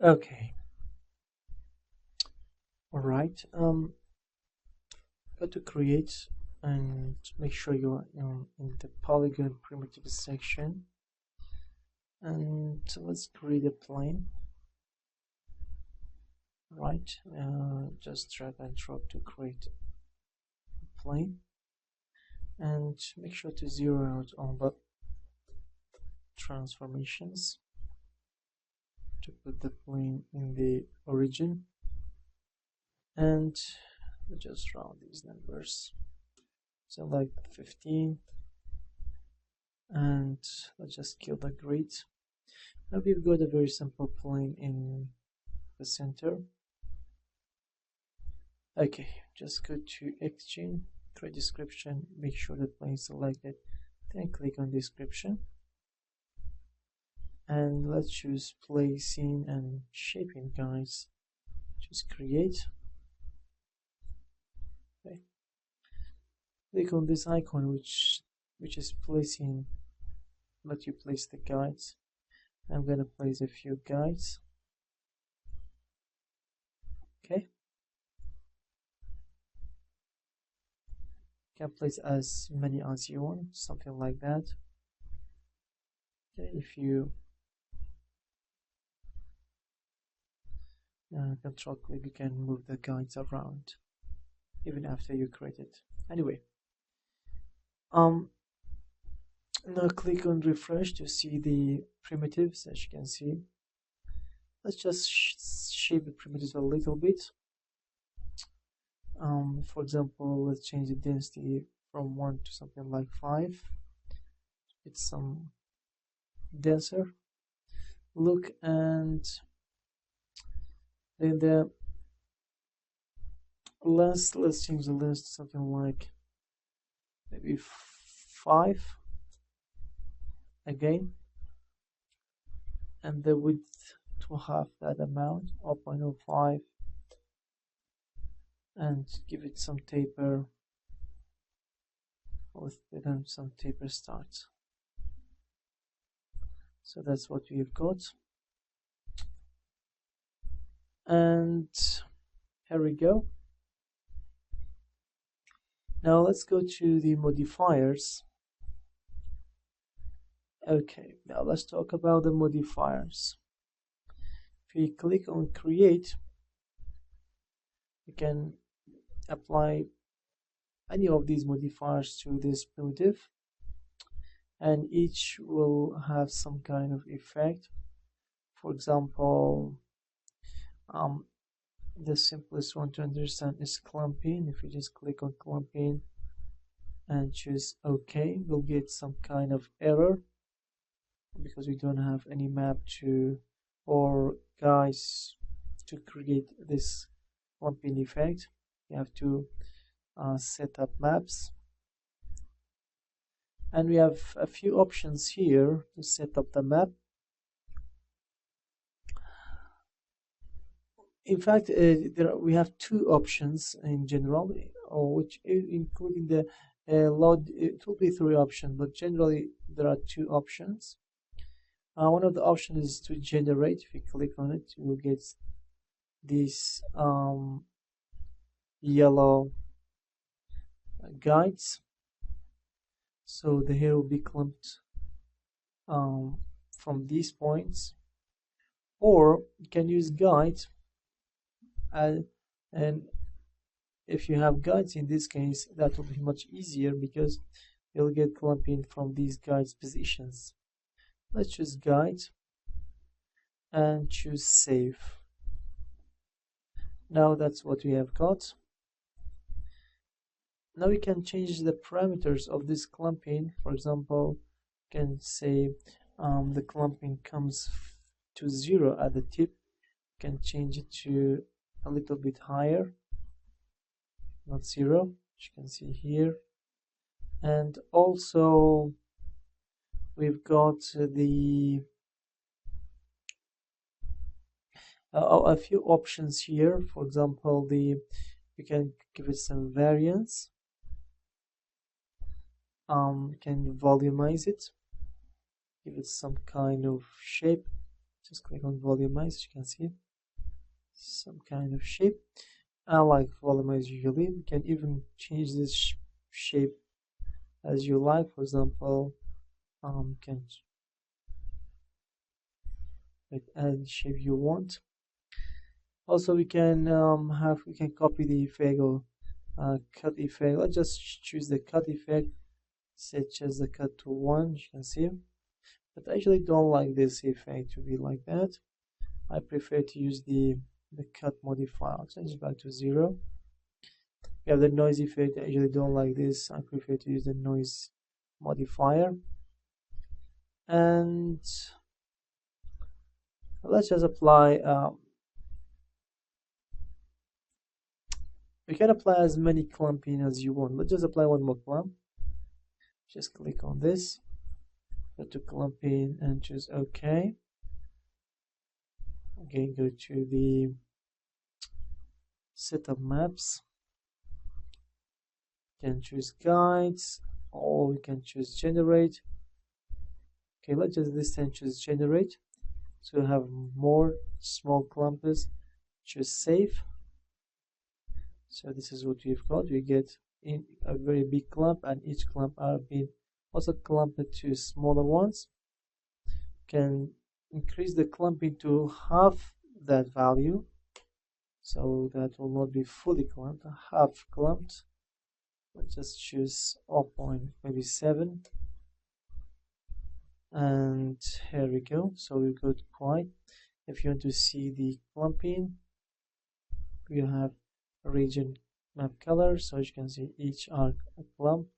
Okay, all right. Go to create and make sure you're in the polygon primitive section, and let's create a plane. Right, just drag and drop to create a plane, and make sure to zero out all the transformations to put the plane in the origin, and just round these numbers. Select 15, and let's just kill the grid. Now we've got a very simple plane in the center. Okay, just go to XGen, create description, make sure the plane is selected, then click on description, and let's choose placing and shaping guides. Just create. Okay, click on this icon which is placing, let you place the guides. I'm gonna place a few guides. Okay, you can place as many as you want, something like that. Okay, if you control click, you can move the guides around even after you create it. Anyway, now click on refresh to see the primitives. As you can see, let's just shape the primitives a little bit. For example, let's change the density from 1 to something like 5. It's some denser look, and then the length, let's change the length to something like maybe 5 again, and the width to half that amount, 0.05, and give it some taper with then some taper start. So that's what we've got, and here we go. Now let's go to the modifiers. Okay, now let's talk about the modifiers. If you click on create, you can apply any of these modifiers to this primitive, and each will have some kind of effect. For example, the simplest one to understand is clumping. If you just click on clumping and choose OK, we'll get some kind of error because we don't have any map to or guides to create this clumping effect. You have to set up maps, and we have a few options here to set up the map. In fact, we have two options in general, which including the load. It will be three options, but generally there are two options. One of the options is to generate. If you click on it, you will get these yellow guides. So the hair will be clumped from these points, or you can use guides. And if you have guides in this case, that will be much easier because you'll get clumping from these guides positions. Let's choose guide and choose save. Now that's what we have got. Now we can change the parameters of this clumping. For example, you can say the clumping comes to 0 at the tip. You can change it to a little bit higher, not 0, as you can see here. And also we've got the a few options here. For example, you can give it some variance. You can volumize it, give it some kind of shape, Just click on volumize. You can see some kind of shape. I like volumize usually. You can even change this shape as you like. For example, can add the shape you want. Also, we can copy the effect or cut effect. Let's just choose the cut effect, such as the cut to 1. You can see, but I actually don't like this effect to be like that. I prefer to use the cut modifier. I'll change it back to 0. We have the noise effect. I usually don't like this. I prefer to use the noise modifier. And let's just apply. You can apply as many clumping as you want. Let's just apply one more clump. Just click on this, go to clumping and choose OK. Again, go to the setup maps. You can choose guides, or we can choose generate. Okay, let's just this time choose generate. So we have more small clumps. Choose save. So this is what we've got. We get in a very big clump, and each clump are being also clumped to smaller ones. Can increase the clumping to half that value, so that will not be fully clumped, half clumped. Let's just choose 0.7, and here we go. So we go to quite. If you want to see the clumping, you have a region map color, so you can see each arc a clump,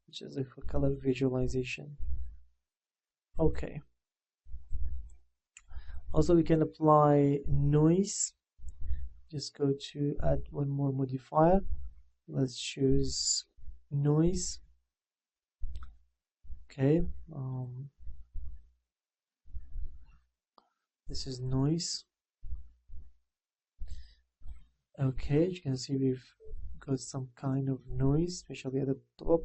which is a color visualization. Okay. Also, we can apply noise. Just go to add one more modifier. Let's choose noise. Okay. This is noise. Okay, you can see we've got some kind of noise, especially at the top,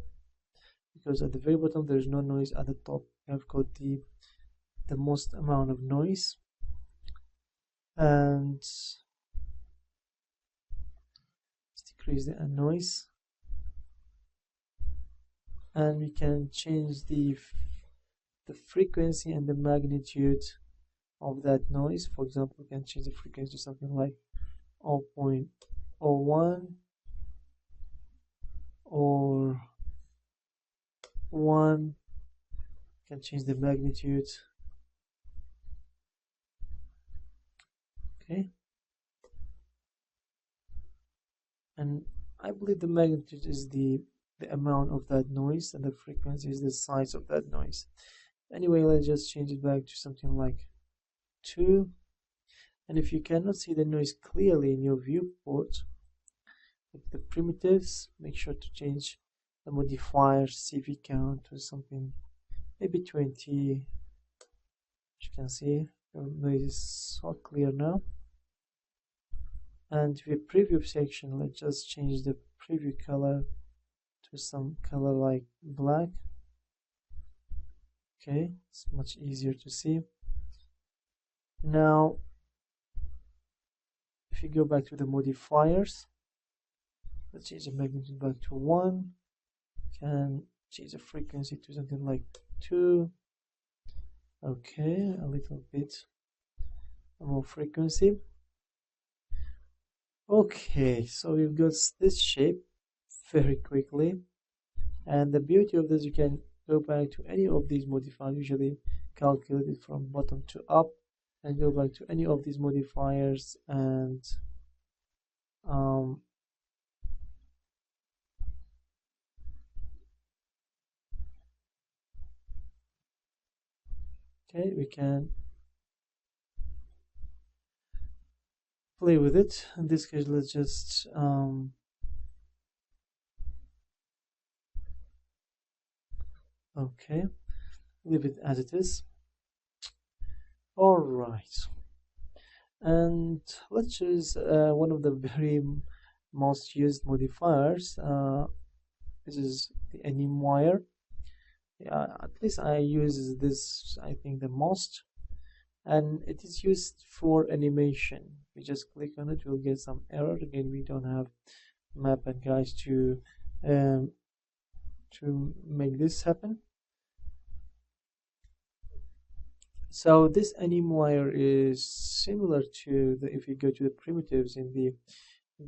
because at the very bottom there's no noise. At the top we have got the most amount of noise. And let's decrease the noise, and we can change the frequency and the magnitude of that noise. For example, we can change the frequency to something like 0.01 or 1. You can change the magnitude. Okay, and I believe the magnitude is the amount of that noise, and the frequency is the size of that noise. Anyway, let's just change it back to something like 2. And if you cannot see the noise clearly in your viewport with the primitives, make sure to change the modifier CV count to something maybe 20. As you can see, the noise is so clear now. And the preview section, let's just change the preview color to some color like black. Okay, it's much easier to see. Now, if you go back to the modifiers, let's change the magnitude back to 1. Can change the frequency to something like 2. Okay, a little bit more frequency. Okay, so we've got this shape very quickly, and the beauty of this, you can go back to any of these modifiers, usually calculated from bottom to up, and go back to any of these modifiers and okay, we can play with it. In this case, let's just okay, leave it as it is. All right, and let's choose one of the very most used modifiers. This is the anim wire. Yeah, at least I use this, I think, the most. and it is used for animation. We just click on it, we'll get some error. Again, we don't have map and guides to make this happen. So this Animwire is similar to if you go to the primitives in the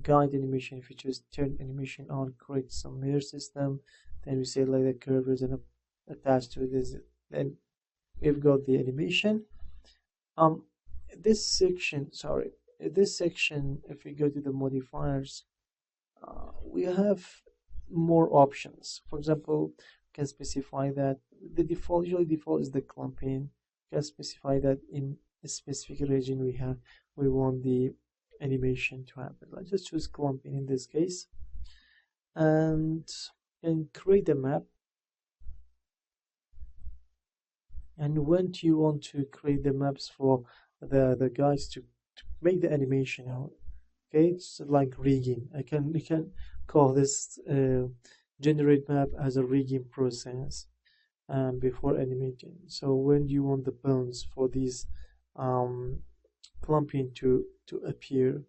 guide animation. If you choose turn animation on, create some mirror system, then we say like the curve is attached to this, then we've got the animation. This section, if we go to the modifiers, we have more options. For example, we can specify that the usually default is the clumping. We can specify that in a specific region we want the animation to happen. Let's just choose clumping in this case, and create a map. And when do you want to create the maps for the guys to make the animation out? Okay, it's like rigging. We can call this generate map as a rigging process before animating. So when do you want the bones for these clumping to appear? You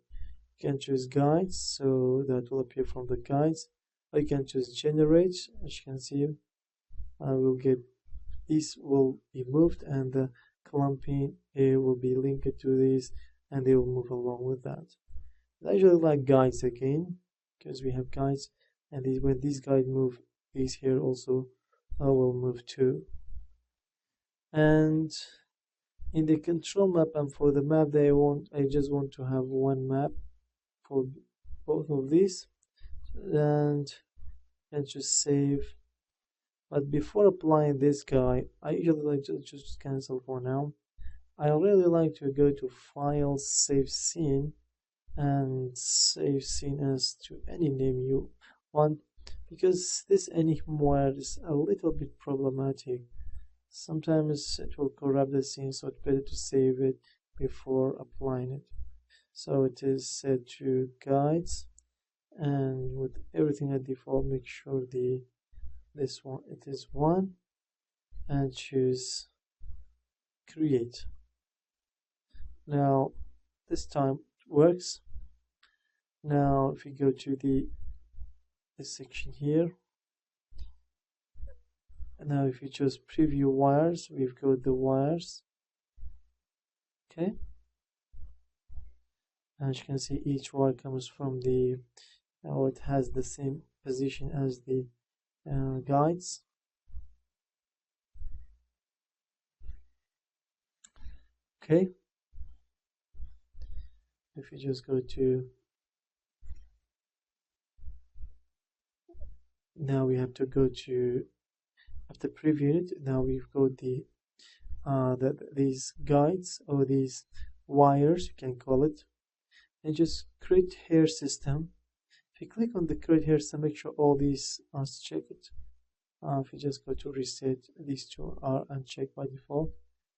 can choose guides, so that will appear from the guides. Or you can choose generate. As you can see, we'll get these will be moved, and the clumping will be linked to this, and they will move along with that. I usually like guides again, because we have guides, and when these guides move, these here also will move too. And in the control map and for the map I just want to have one map for both of these, and just save. But before applying this guy, I usually like to just cancel for now. I really like to go to File, Save Scene, and save scene as to any name you want, because this Animwire is a little bit problematic. Sometimes it will corrupt the scene, so it's better to save it before applying it. So it is set to guides, and with everything at default, make sure this one it is 1, and choose create. Now this time it works. Now if we go to this section here, and now if you choose preview wires, we've got the wires. Okay, as you can see, each wire comes from it has the same position as the guides. Okay, if you just go to, now we have to go to, after preview it, now we've got these guides, or these wires you can call it, and just create hair system. If you click on the create hair system, make sure all these are checked. If you just go to reset, these two are unchecked by default.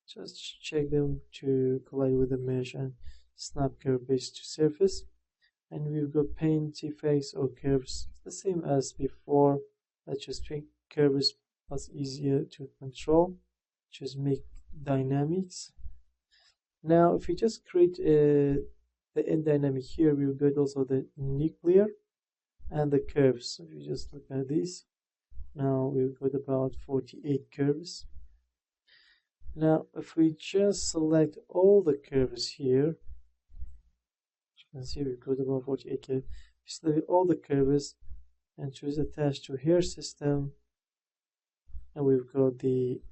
Just check them to collide with the mesh and snap curve base to surface. And we've got paint, face, or curves, the same as before. Let's just make curves was easier to control. Just make dynamics. Now if you just create the end dynamic here, we've got also the nuclear and the curves. So if you just look at this, now we've got about 48 curves. Now if we just select all the curves here, you can see we've got about 48 curves. Select all the curves and choose attach to hair system, and we've got the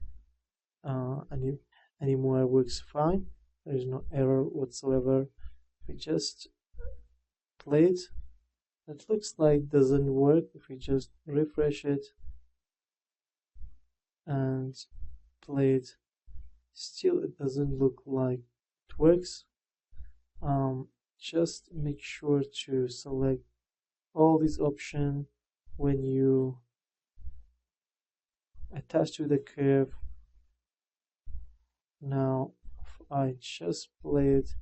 Animwire works fine. There is no error whatsoever. We just play it. It looks like it doesn't work. If we just refresh it and play it, still it doesn't look like it works. Just make sure to select all these options when you attach to the curve. Now if I just play it,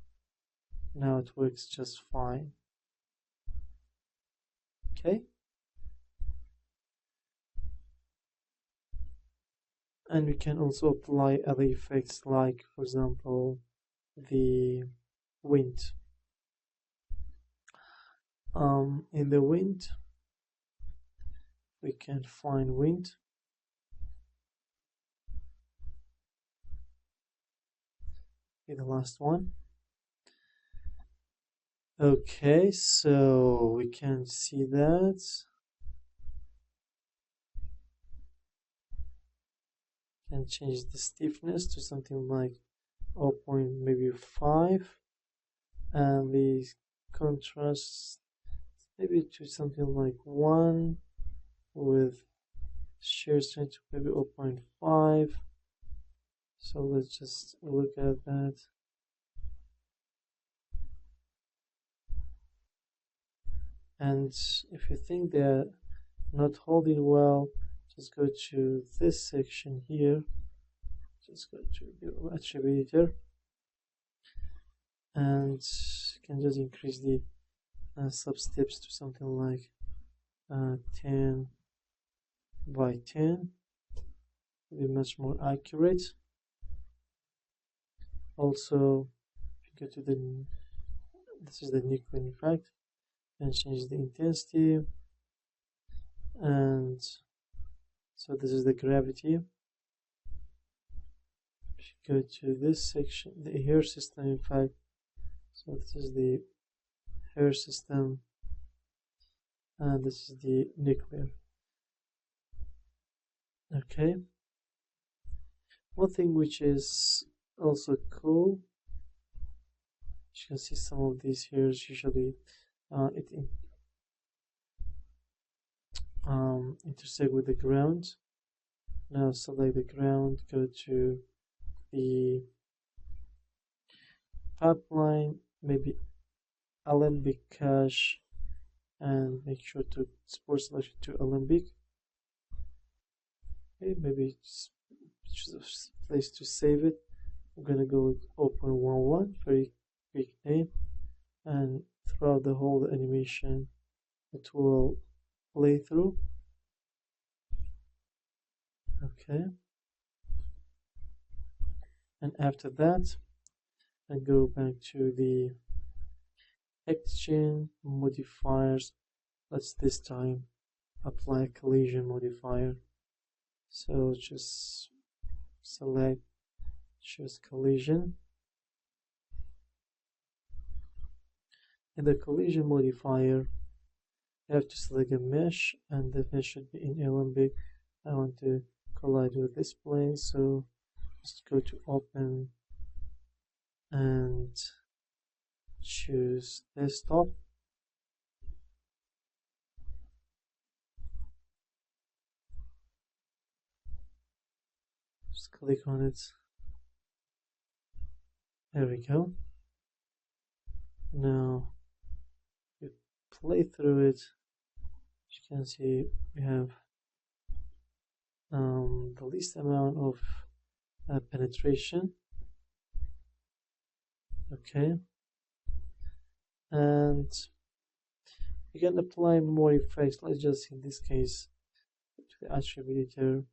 now it works just fine. Okay, and we can also apply other effects, like for example the wind. In the wind, we can find wind. Okay, the last one. Okay, so we can see that. Can change the stiffness to something like 0.5, and the contrast maybe to something like 1, with shear strength to maybe 0.5. So let's just look at that. And if you think they're not holding well, just go to this section here. Just go to the attributor, and you can just increase the sub steps to something like 10 by 10. It'll be much more accurate. Also, if you go to the, this is the nickel in fact, and change the intensity, and so this is the gravity. If you go to this section, the hair system in fact, so this is the hair system, and this is the nuclear. Okay, one thing which is also cool, you can see some of these hairs usually intersect with the ground. Now select the ground, go to the pipeline, maybe alembic cache, and make sure to export selection to alembic. Okay, maybe choose a place to save it. I'm gonna go with 0.11, very quick name, and throughout the whole animation it will play through. Okay, and after that I go back to the XGen modifiers. Let's this time apply collision modifier. So just select, choose collision. In the collision modifier, you have to select a mesh, and the mesh should be in alembic. I want to collide with this plane, so just go to open and choose desktop. Just click on it. There we go. Now you play through it. As you can see, we have the least amount of penetration. Okay, and you can apply more effects. Let's just in this case to the attributor.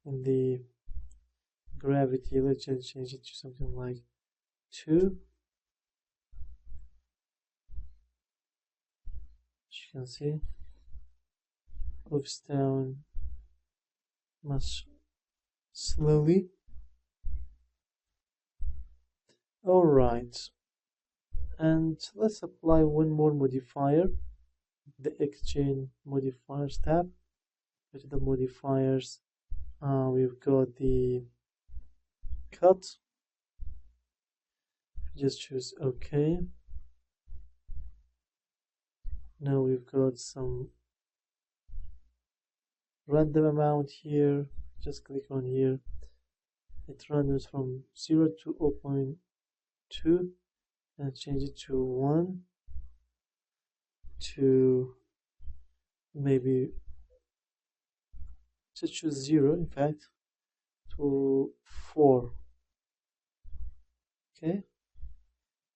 In the gravity, let's just change it to something like 2. As you can see, moves down much slowly. Alright, and let's apply one more modifier, the XGen modifiers tab. Go to the modifiers, we've got the cut, just choose OK. Now we've got some random amount here, just click on here. It randoms from 0 to 0.2 and change it to 1 to maybe just choose 0 in fact to 4. Okay,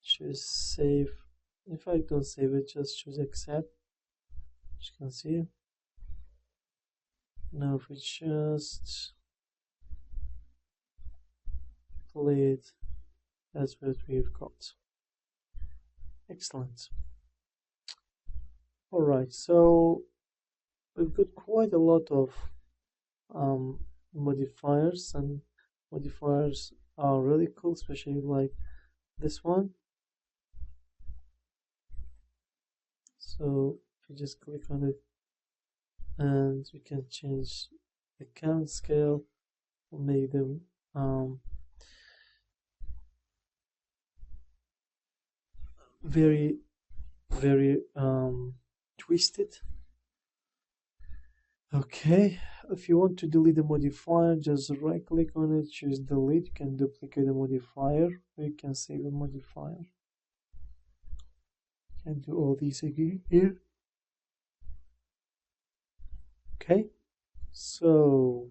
choose save. In fact, don't save it, just choose accept. As you can see, now if we just play it That's what we've got. Excellent. All right, so we've got quite a lot of modifiers, and modifiers are really cool, especially like this one. So if you just click on it, and we can change the count scale, make them very twisted. Okay, if you want to delete the modifier, just right click on it, choose delete. You can duplicate the modifier, or you can save the modifier. You can do all these again here. Okay, so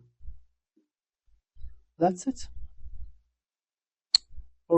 that's it.